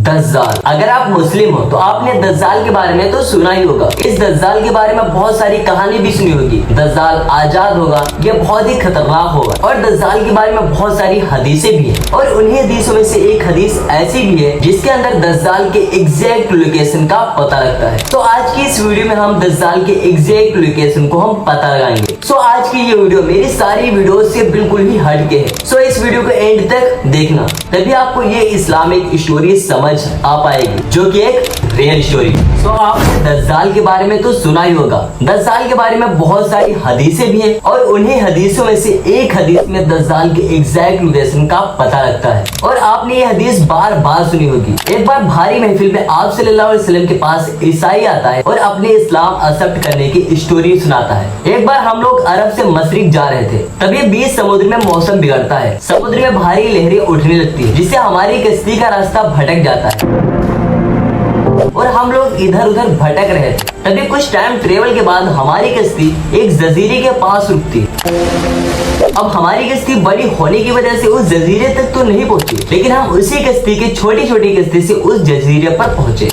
दज्जाल। अगर आप मुस्लिम हो तो आपने दज्जाल के बारे में तो सुना ही होगा। इस दज्जाल के बारे में बहुत सारी कहानी भी सुनी होगी। दज्जाल आजाद होगा, ये बहुत ही खतरनाक होगा। और दज्जाल के बारे में बहुत सारी हदीसें भी हैं और उन्हीं हदीसों में से एक हदीस ऐसी भी है जिसके अंदर दज्जाल के एग्जैक्ट लोकेशन का पता लगता है। तो आज की इस वीडियो में हम दज्जाल के एग्जैक्ट लोकेशन को हम पता लगाएंगे। सो आज की ये वीडियो मेरी सारी वीडियो से बिल्कुल ही हटके है। सो इस वीडियो को एंड तक देखना, तभी आपको ये इस्लामिक स्टोरी समझ आ पाएगी, जो कि एक रियल स्टोरी। सो आपने दज्जाल के बारे में तो सुना ही होगा। दज्जाल के बारे में बहुत सारी हदीसें भी हैं और उन्हीं हदीसों में से एक हदीस में दज्जाल के एग्जैक्ट लोकेशन का पता लगता है। और आपने ये हदीस बार बार सुनी होगी। एक बार भारी महफिल में आप सल्लल्लाहु अलैहि वसल्लम के पास ईसाई आता है और अपने इस्लाम एक्सेप्ट करने की स्टोरी सुनाता है। एक बार हम लोग अरब से मशरिक जा रहे थे, तभी बीच समुद्र में मौसम बिगड़ता है। समुद्र में भारी लहरें उठने लगती है, जिससे हमारी कश्ती का रास्ता भटक जाता है और हम लोग इधर उधर भटक रहे थे। तभी कुछ टाइम ट्रेवल के बाद हमारी कश्ती एक जजीरे के पास रुकती है। अब हमारी कश्ती बड़ी होने की वजह से उस जजीरे तक तो नहीं पहुंची, लेकिन हम उसी कश्ती के छोटी छोटी कश्ती से उस जजीरे पर पहुंचे।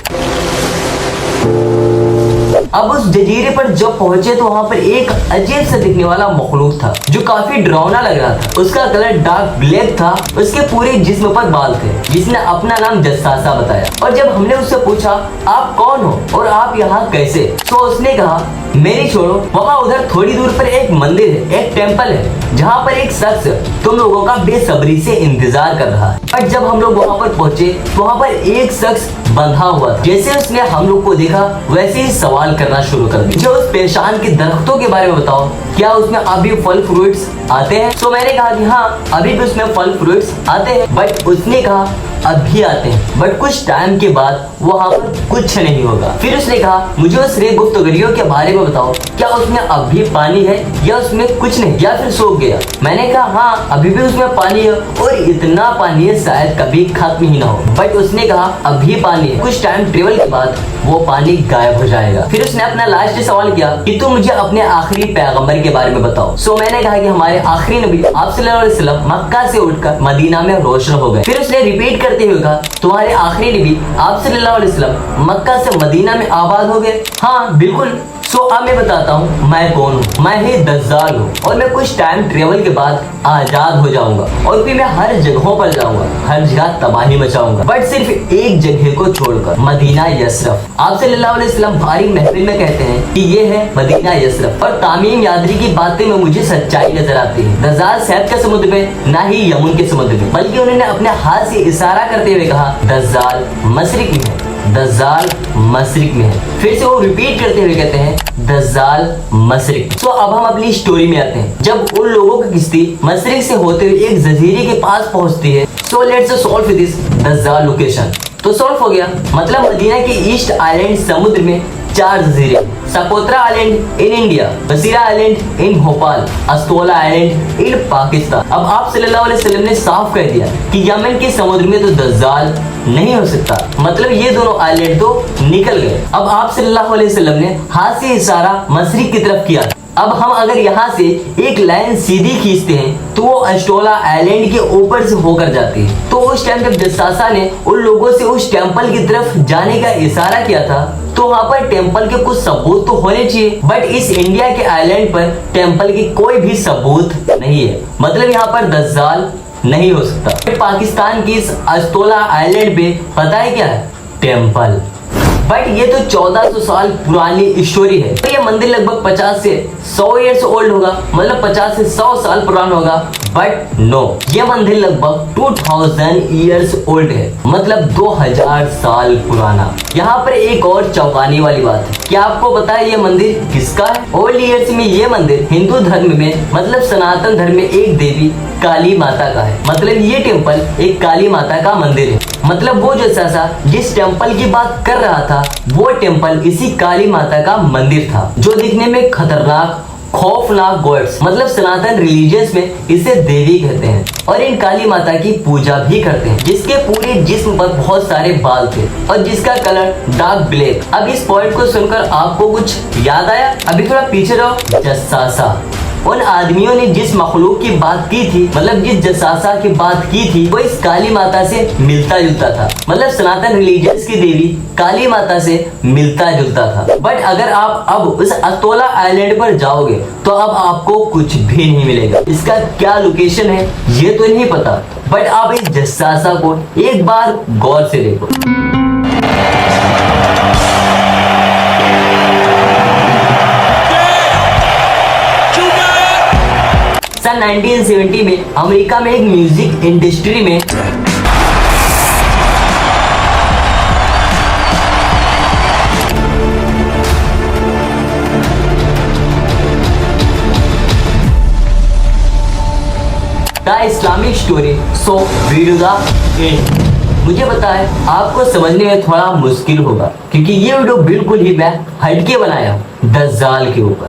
अब उस जजीरे पर जब पहुंचे तो वहाँ पर एक अजीब सा दिखने वाला मखलूक था जो काफी डरावना लग रहा था। उसका कलर डार्क ब्लैक था, उसके पूरे जिस्म पर बाल थे, जिसने अपना नाम जस्सासा बताया। और जब हमने उससे पूछा आप कौन हो और आप यहाँ कैसे, तो उसने कहा मेरी छोड़ो, वहाँ उधर थोड़ी दूर पर एक मंदिर है, एक टेम्पल है, जहाँ पर एक शख्स तुम लोगों का बेसब्री से इंतजार कर रहा है। पर जब हम लोग वहाँ पर पहुंचे तो वहाँ पर एक शख्स बंधा हुआ था। जैसे उसने हम लोग को देखा वैसे ही सवाल करना शुरू कर दिया, जो उस पेशान के दरख्तों के बारे में बताओ, क्या उसमें अभी फल फ्रूट्स आते हैं? तो मैंने कहा कि हाँ, अभी भी उसमें फल फ्रूट्स आते हैं। बट उसने कहा अभी आते हैं, बट कुछ टाइम के बाद वहाँ पर कुछ नहीं होगा। फिर उसने कहा मुझे उस रे गुफ्तगुरियों के बारे में बताओ, क्या उसमें अभी पानी है या उसमें कुछ नहीं या फिर सूख गया? मैंने कहा हाँ, अभी भी उसमें पानी है और इतना पानी है शायद कभी खत्म ही ना हो। बट उसने कहा अभी पानी है, कुछ टाइम ट्रेवल के बाद वो पानी गायब हो जाएगा। फिर उसने अपना लास्ट सवाल किया कि तुम मुझे अपने आखिरी पैगंबर के बारे में बताओ। सो मैंने कहा कि हमारे आखिरी नबी आप सल्लल्लाहु अलैहि वसल्लम मक्का से उठकर मदीना में रोशन हो गए। फिर उसने रिपीट करते हुए कहा तुम्हारे आखिरी नबी आप सल्लल्लाहु अलैहि वसल्लम मक्का से मदीना में आबाद हो गए? हाँ बिल्कुल। सो अब मैं बताता हूँ मैं कौन हूँ। मैं ही दज्जाल हूँ और मैं कुछ टाइम ट्रेवल के बाद आजाद हो जाऊंगा और फिर मैं हर जगहों पर जाऊंगा, हर जगह तबाही मचाऊंगा, बट सिर्फ एक जगह को छोड़कर, मदीना यसरफ। आप सल्लल्लाहु अलैहि वसल्लम भारी महफिल में कहते हैं कि ये है मदीना यसरफ। और तामीम यादरी की बातें में मुझे सच्चाई नजर आती है। दज्जाल सैद के समुद्र में, ना ही यमुन के समुद्र में, बल्कि उन्होंने अपने हाथ से इशारा करते हुए कहा दज्जाल मशरिक में है, दज्जाल मशरिक में है। फिर से वो रिपीट करते हुए कहते हैं दज्जाल मशरिक। तो अब हम अपनी स्टोरी में आते हैं। जब उन लोगों की किश्ती मशरिक से होते हुए एक जजीरे के पास पहुंचती है, सो लेट्स सॉल्व दिस दज्जाल लोकेशन। तो सॉल्व हो गया। मतलब मदीना के ईस्ट आइलैंड समुद्र में 4 जजीरे, सकोत्रा आइलैंड इन इंडिया, बसीरा island in Bhopal, Astola island in Pakistan. अब आप सल्लल्लाहु अलैहि वसल्लम ने साफ कह दिया कि यमन के समुद्र में तो दज्जाल नहीं हो सकता, मतलब ये दोनों आइलैंड तो निकल गए। अब आप सल्लल्लाहु अलैहि वसल्लम ने हाथ से इशारा मशरिक की तरफ किया। अब हम अगर यहाँ से एक लाइन सीधी खींचते हैं तो वो अस्टोला आइलैंड के ऊपर से होकर जाती है। तो उस टाइम जब जस्सासा ने उन लोगों से उस टेम्पल की तरफ जाने का इशारा किया था, तो वहाँ पर टेम्पल के कुछ सबूत तो होने चाहिए। बट इस इंडिया के आइलैंड पर टेम्पल की कोई भी सबूत नहीं है, मतलब यहाँ पर दज्जाल नहीं हो सकता। पाकिस्तान की इस अस्टोला आइलैंड पे पता है क्या है? टेम्पल। बट ये तो 1400 साल पुरानी स्टोरी है। तो ये मंदिर लगभग 50 से 100 ईयर्स ओल्ड होगा, मतलब 50 से 100 साल पुराना होगा। बट नो, ये मंदिर लगभग 2000 ईयर्स ओल्ड है, मतलब 2000 साल पुराना। यहाँ पर एक और चौंकाने वाली बात है, क्या आपको पता है ये मंदिर किसका है? ओल्ड ईयर्स में ये मंदिर हिंदू धर्म में, मतलब सनातन धर्म में एक देवी काली माता का है। मतलब ये टेम्पल एक काली माता का मंदिर है। मतलब वो जस्सासा जिस टेम्पल की बात कर रहा था वो टेम्पल इसी काली माता का मंदिर था, जो दिखने में खतरनाक खौफनाक गॉड्स, मतलब सनातन रिलीजियंस में इसे देवी कहते हैं। और इन काली माता की पूजा भी करते हैं, जिसके पूरे जिस्म पर बहुत सारे बाल थे और जिसका कलर डार्क ब्लैक। अब इस पॉइंट को सुनकर आपको कुछ याद आया? अभी थोड़ा पीछे रहो। जस्सासा उन आदमियों ने जिस मखलूक की बात की थी, मतलब जिस जसासा की बात की थी, वो इस काली माता से मिलता जुलता था। मतलब सनातन रिलीजियंस की देवी काली माता से मिलता जुलता था। बट अगर आप अब उस अतोला आइलैंड पर जाओगे तो अब आपको कुछ भी नहीं मिलेगा। इसका क्या लोकेशन है ये तो नहीं पता, बट आप इस जसासा को एक बार गौर से देखो। सन 1970 में अमेरिका में एक म्यूजिक इंडस्ट्री में the Islamic story so video the end. मुझे पता है आपको समझने में थोड़ा मुश्किल होगा क्योंकि ये वीडियो बिल्कुल ही मैं हटके बनाया दज्जाल के ऊपर।